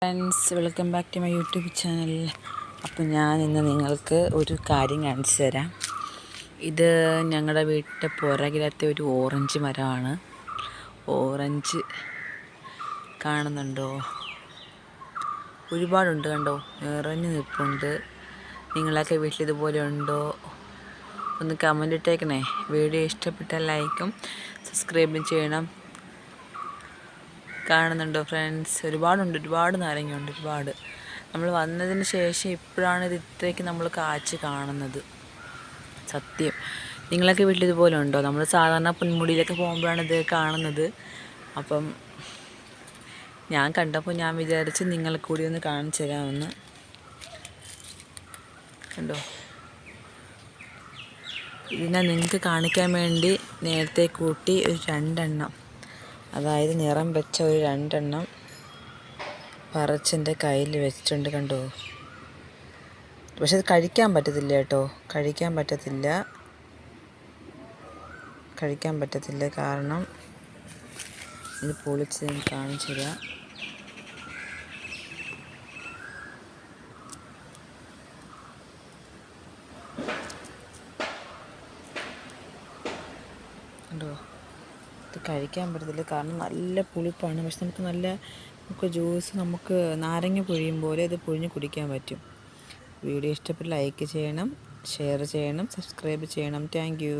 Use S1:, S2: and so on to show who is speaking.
S1: Friends, welcome back to my YouTube channel. അപ്പോൾ ഞാൻ ഇന്ന് നിങ്ങൾക്ക് ഒരു കാര്യം കാണിച്ചു തരാം. ഇത് ഞങ്ങളുടെ വീട്ടിൻ്റെ പുറകിലത്തെ ഒരു ഓറഞ്ച് മരമാണ്. ഓറഞ്ച് കാണുന്നുണ്ടോ? ഒരുപാടുണ്ട്, കണ്ടോ, നിറഞ്ഞു നിൽപ്പുണ്ട്. നിങ്ങളൊക്കെ വീട്ടിൽ ഇതുപോലെ ഉണ്ടോ? ഒന്ന് കമൻ്റ് ഇട്ടേക്കണേ. വീഡിയോ ഇഷ്ടപ്പെട്ടാൽ ലൈക്കും സബ്സ്ക്രൈബും ചെയ്യണം. കാണുന്നുണ്ടോ ഫ്രണ്ട്സ്? ഒരുപാട് നാരങ്ങയുണ്ട്. നമ്മൾ വന്നതിന് ശേഷം ഇപ്പോഴാണ് ഇത് ഇത്രയ്ക്ക് നമ്മൾ കാച്ച് കാണുന്നത്. സത്യം. നിങ്ങളൊക്കെ വീട്ടിൽ ഇതുപോലെ ഉണ്ടോ? നമ്മൾ സാധാരണ പൊന്മുടിയിലൊക്കെ പോകുമ്പോഴാണ് ഇത് കാണുന്നത്. അപ്പം ഞാൻ കണ്ടപ്പോൾ ഞാൻ വിചാരിച്ച് നിങ്ങൾക്ക് കൂടി ഒന്ന് കാണിച്ചു തരാമെന്ന്. കണ്ടോ? ഇതിനെ നിങ്ങൾക്ക് കാണിക്കാൻ വേണ്ടി നേരത്തെ കൂട്ടി ഒരു 2 എണ്ണം, അതായത് നിറം വെച്ച ഒരു 2 എണ്ണം പറിച്ചെൻ്റെ കയ്യിൽ വെച്ചിട്ടുണ്ട്. കണ്ടോ? പക്ഷെ അത് കഴിക്കാൻ പറ്റത്തില്ല കേട്ടോ, കഴിക്കാൻ പറ്റത്തില്ല. കാരണം ഇത് പൊളിച്ച് ഞാൻ കാണിച്ചു തരാം. കണ്ടോ? ഇത് കഴിക്കാൻ പറ്റത്തില്ല, കാരണം നല്ല പുളിപ്പാണ്. പക്ഷെ നമുക്ക് ജ്യൂസ്, നമുക്ക് നാരങ്ങ പൊഴിയും പോലെ ഇത് പൊഴിഞ്ഞ് കുടിക്കാൻ പറ്റും. വീഡിയോ ഇഷ്ടപ്പെട്ട് ലൈക്ക് ചെയ്യണം, ഷെയർ ചെയ്യണം, സബ്സ്ക്രൈബ് ചെയ്യണം. Thank you.